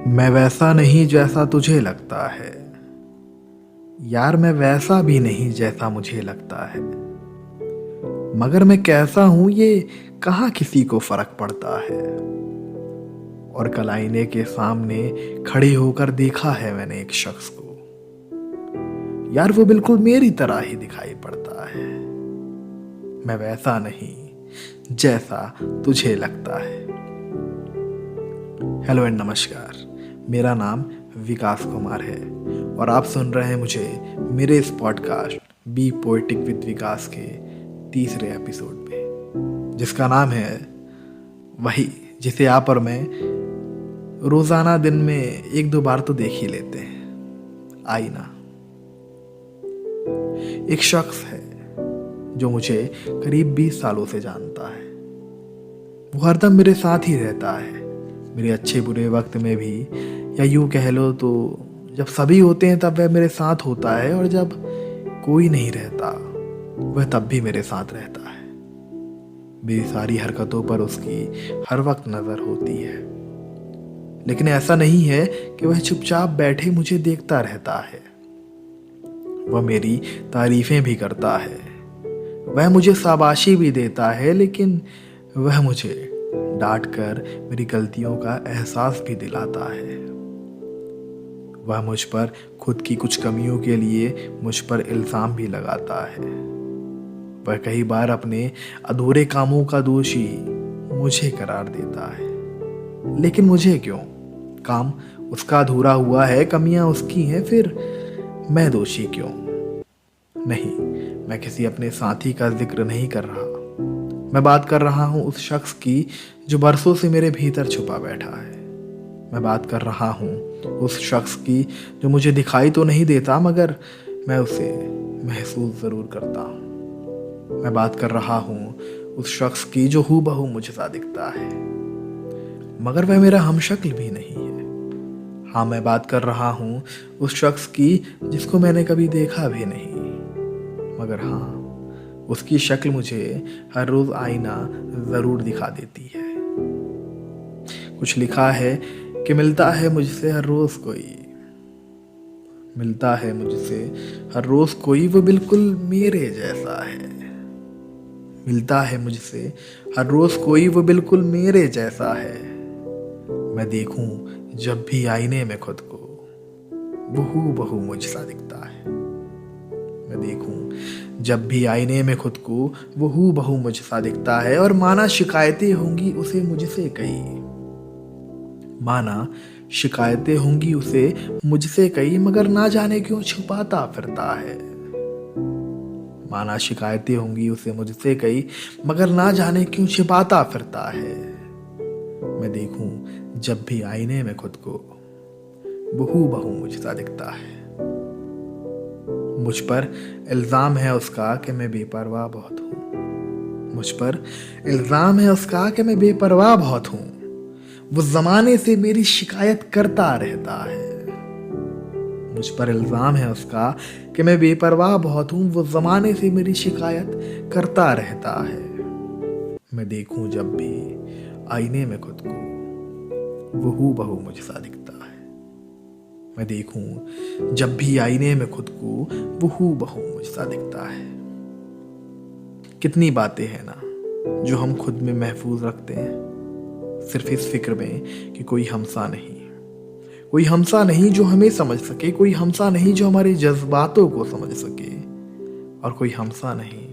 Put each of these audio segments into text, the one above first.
मैं वैसा नहीं जैसा तुझे लगता है, यार मैं वैसा भी नहीं जैसा मुझे लगता है। मगर मैं कैसा हूं ये कहाँ किसी को फर्क पड़ता है। और कल आईने के सामने खड़े होकर देखा है मैंने एक शख्स को, यार वो बिल्कुल मेरी तरह ही दिखाई पड़ता है। मैं वैसा नहीं जैसा तुझे लगता है। हेलो एंड नमस्कार, मेरा नाम विकास कुमार है और आप सुन रहे हैं मुझे मेरे इस पॉडकास्ट बी पोएटिक विद विकास के तीसरे एपिसोड पे, जिसका नाम है वही जिसे आप और मैं रोजाना दिन में एक दो बार तो देख ही लेते हैं, आईना। एक शख्स है जो मुझे करीब 20 सालों से जानता है। वो हरदम मेरे साथ ही रहता है, मेरे अच्छे बुरे वक्त में भी, या यूं कह लो तो जब सभी होते हैं तब वह मेरे साथ होता है, और जब कोई नहीं रहता वह तब भी मेरे साथ रहता है। मेरी सारी हरकतों पर उसकी हर वक्त नजर होती है, लेकिन ऐसा नहीं है कि वह चुपचाप बैठे मुझे देखता रहता है। वह मेरी तारीफें भी करता है, वह मुझे शाबाशी भी देता है, लेकिन वह मुझे डांट कर मेरी गलतियों का एहसास भी दिलाता है। वह मुझ पर खुद की कुछ कमियों के लिए मुझ पर इल्ज़ाम भी लगाता है। वह कई बार अपने अधूरे कामों का दोषी मुझे करार देता है, लेकिन मुझे क्यों? काम उसका अधूरा हुआ है, कमियां उसकी हैं, फिर मैं दोषी क्यों? नहीं, मैं किसी अपने साथी का जिक्र नहीं कर रहा। मैं बात कर रहा हूं उस शख्स की जो बरसों से मेरे भीतर छुपा बैठा है। मैं बात कर रहा हूं उस शख्स की जो मुझे दिखाई तो नहीं देता, मगर मैं उसे महसूस जरूर करता हूं। मैं बात कर रहा हूं उस शख्स की जो हूबहू मुझ सा दिखता है, मगर वह मेरा हमशक्ल भी नहीं है। हाँ, मैं बात कर रहा हूँ उस शख्स की जिसको मैंने कभी देखा भी नहीं, मगर हाँ, उसकी शक्ल मुझे हर रोज आईना जरूर दिखा देती है। कुछ लिखा है कि मिलता है मुझसे हर रोज कोई, मिलता है मुझसे हर रोज कोई, वो बिल्कुल मेरे जैसा है। मिलता है मुझसे हर रोज कोई, वो बिल्कुल मेरे जैसा है। मैं देखूं जब भी आईने में खुद को, वो हूबहू मुझ सा दिखता है। मैं देखूं जब भी आईने में खुद को, वो हूबहू मुझ सा दिखता है। और माना शिकायतें होंगी उसे मुझसे कई, माना शिकायतें होंगी उसे मुझसे कई, मगर ना जाने क्यों छुपाता फिरता है। माना शिकायतें होंगी उसे मुझसे कई, मगर ना जाने क्यों छिपाता फिरता है। मैं देखूं जब भी आईने में खुद को, वो हूबहू मुझ सा दिखता है। मुझ पर इल्जाम है उसका कि मैं बेपरवाह बहुत हूं। मुझ पर इल्जाम है उसका कि मैं बेपरवाह बहुत हूं। वो जमाने से मेरी शिकायत करता रहता है। मुझ पर इल्जाम है उसका कि मैं बेपरवाह बहुत हूं। वो जमाने से मेरी शिकायत करता रहता है। मैं देखूं जब भी आईने में खुद को, वो हूबहू मुझ सा दिखता है। मैं देखूं जब भी आईने में खुद को, वो हूबहू मुझ सा दिखता है। कितनी बातें हैं ना जो हम खुद में महफूज रखते हैं, सिर्फ इस फिक्र में कि कोई हमसा नहीं, कोई हमसा नहीं जो हमें समझ सके, कोई हमसा नहीं जो हमारे जज्बातों को समझ सके, और कोई हमसा नहीं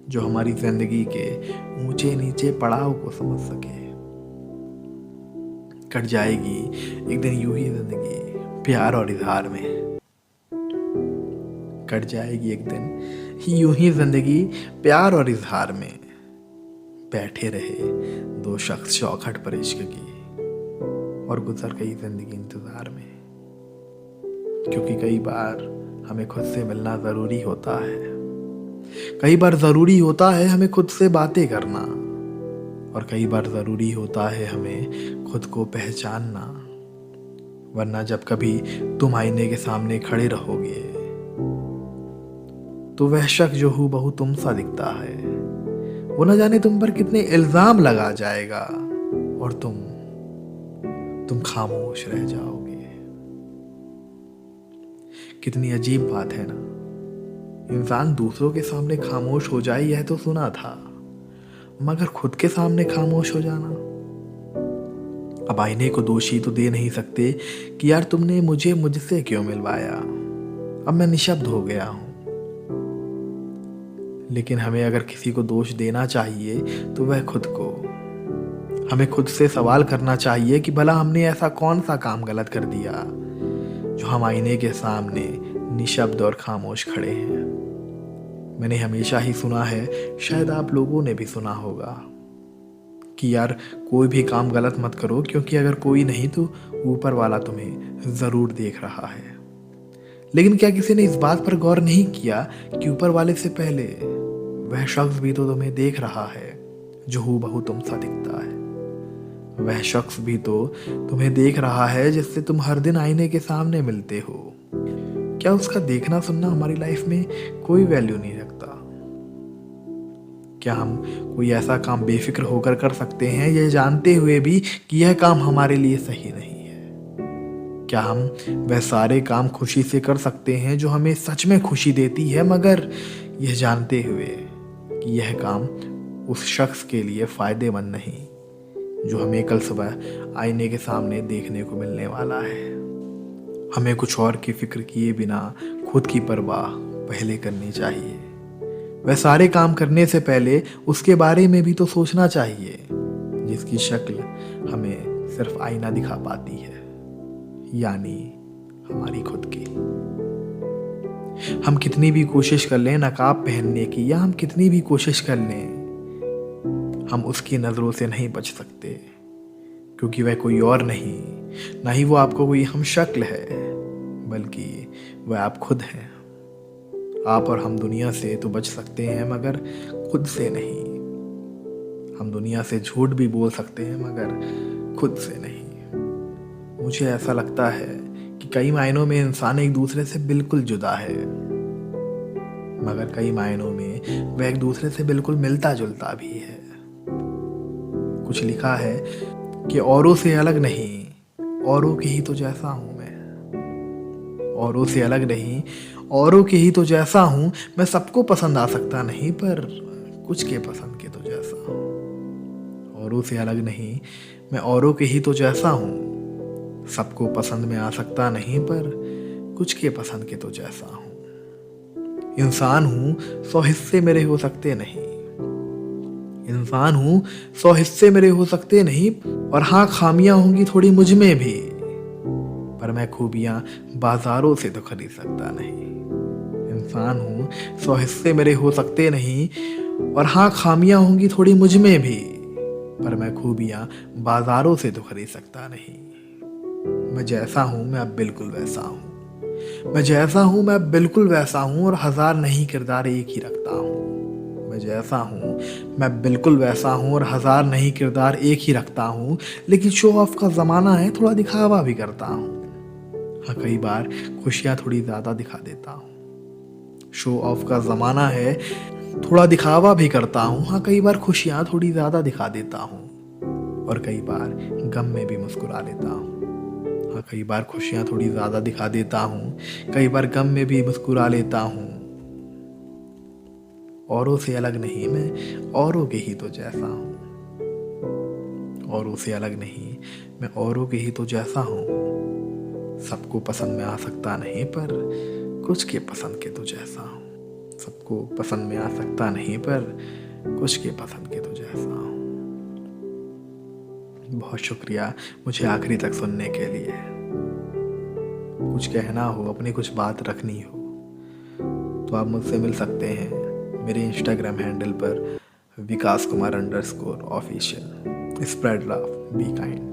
जो हमारी जिंदगी के ऊंचे नीचे पड़ाव को समझ सके। कट जाएगी एक दिन यूं ही जिंदगी प्यार और इजहार में, कट जाएगी एक दिन यूं ही जिंदगी प्यार और इजहार में। बैठे रहे दो शख्स चौखट पर इश्क की, और गुजर गई जिंदगी इंतजार में। क्योंकि कई बार हमें खुद से मिलना जरूरी होता है, कई बार जरूरी होता है हमें खुद से बातें करना, और कई बार जरूरी होता है हमें खुद को पहचानना। वरना जब कभी तुम आईने के सामने खड़े रहोगे तो वह शख्स जो हूबहू तुम सा दिखता है, वो न जाने तुम पर कितने इल्जाम लगा जाएगा, और तुम तुम खामोश रह जाओगे। कितनी अजीब बात है ना, इंसान दूसरों के सामने खामोश हो जाए यह तो सुना था, मगर खुद के सामने खामोश हो जाना। अब आईने को दोषी तो दे नहीं सकते कि यार तुमने मुझे मुझसे क्यों मिलवाया, अब मैं निशब्द हो गया हूं। लेकिन हमें अगर किसी को दोष देना चाहिए तो वह खुद को। हमें खुद से सवाल करना चाहिए कि भला हमने ऐसा कौन सा काम गलत कर दिया जो हम आईने के सामने निशब्द और खामोश खड़े हैं। मैंने हमेशा ही सुना है, शायद आप लोगों ने भी सुना होगा, कि यार कोई भी काम गलत मत करो, क्योंकि अगर कोई नहीं तो ऊपर वाला तुम्हें ज़रूर देख रहा है। लेकिन क्या किसी ने इस बात पर गौर नहीं किया कि ऊपर वाले से पहले वह शख्स भी तो तुम्हें देख रहा है जो हूबहू तुम सा दिखता है। वह शख्स भी तो तुम्हें देख रहा है जिससे तुम हर दिन आईने के सामने मिलते हो। क्या उसका देखना सुनना हमारी लाइफ में कोई वैल्यू नहीं रखता? क्या हम कोई ऐसा काम बेफिक्र होकर कर सकते हैं, यह जानते हुए भी कि यह काम हमारे लिए सही नहीं है? क्या हम वह सारे काम खुशी से कर सकते हैं जो हमें सच में खुशी देती है, मगर यह जानते हुए कि यह काम उस शख्स के लिए फ़ायदेमंद नहीं जो हमें कल सुबह आईने के सामने देखने को मिलने वाला है? हमें कुछ और की फिक्र किए बिना खुद की परवाह पहले करनी चाहिए। वह सारे काम करने से पहले उसके बारे में भी तो सोचना चाहिए जिसकी शक्ल हमें सिर्फ आईना दिखा पाती है, यानी हमारी खुद की। हम कितनी भी कोशिश कर लें नकाब पहनने की, या हम कितनी भी कोशिश कर लें, हम उसकी नज़रों से नहीं बच सकते, क्योंकि वह कोई और नहीं, ना ही वो आपको कोई हम शक्ल है, बल्कि वह आप खुद हैं। आप और हम दुनिया से तो बच सकते हैं मगर खुद से नहीं। हम दुनिया से झूठ भी बोल सकते हैं मगर खुद से नहीं। मुझे ऐसा लगता है कि कई मायनों में इंसान एक दूसरे से बिल्कुल जुदा है, मगर कई मायनों में वह एक दूसरे से बिल्कुल मिलता जुलता भी है। कुछ लिखा है कि औरों से अलग नहीं, औरों के ही तो जैसा हूं मैं। औरों से अलग नहीं, औरों के ही तो जैसा हूं मैं। सबको पसंद आ सकता नहीं, पर कुछ के पसंद के तो जैसा हूं। औरों से अलग नहीं, मैं औरों के ही तो जैसा हूं। सबको पसंद में आ सकता नहीं, पर कुछ के पसंद के तो जैसा हूं। इंसान हूं, 100 हिस्से मेरे हो सकते नहीं। इंसान हूं, 100 हिस्से मेरे हो सकते नहीं, और हाँ खामियां होंगी थोड़ी मुझ में भी, पर मैं खूबियां बाजारों से तो खरीद सकता नहीं। इंसान हूं, 100 हिस्से मेरे हो सकते नहीं, और हाँ खामियां होंगी थोड़ी मुझ में भी, पर मैं खूबियां बाजारों से तो खरीद सकता नहीं। मैं जैसा हूं मैं अब बिल्कुल वैसा हूं। मैं जैसा हूं मैं अब बिल्कुल वैसा हूं, और 1000 नहीं किरदार एक ही रखता हूं। मैं जैसा हूं मैं बिल्कुल वैसा हूं, और 1000 नहीं किरदार एक ही रखता हूं। लेकिन शो ऑफ का ज़माना है, थोड़ा दिखावा भी करता हूं। हाँ, कई बार खुशियाँ थोड़ी ज़्यादा दिखा देता हूँ। शो ऑफ का ज़माना है, थोड़ा दिखावा भी करता हूँ। हाँ, कई बार खुशियाँ थोड़ी ज़्यादा दिखा देता हूँ, और कई बार गम में भी मुस्कुरा लेता हूँ। हाँ, कई बार खुशियाँ थोड़ी ज़्यादा दिखा देता हूँ, कई बार गम में भी मुस्कुरा लेता हूँ। औरों से अलग नहीं, मैं औरों के ही तो जैसा हूँ। औरों से अलग नहीं, मैं औरों के ही तो जैसा हूँ। सबको पसंद में आ सकता नहीं, पर कुछ के पसंद के तो जैसा हूँ। सबको पसंद में आ सकता नहीं, पर कुछ के पसंद के तो जैसा हूँ। बहुत शुक्रिया मुझे आखिरी तक सुनने के लिए। कुछ कहना हो, अपनी कुछ बात रखनी हो, तो आप मुझसे मिल सकते हैं मेरे इंस्टाग्राम हैंडल पर Vikas Kumar _official. Spread love, be kind.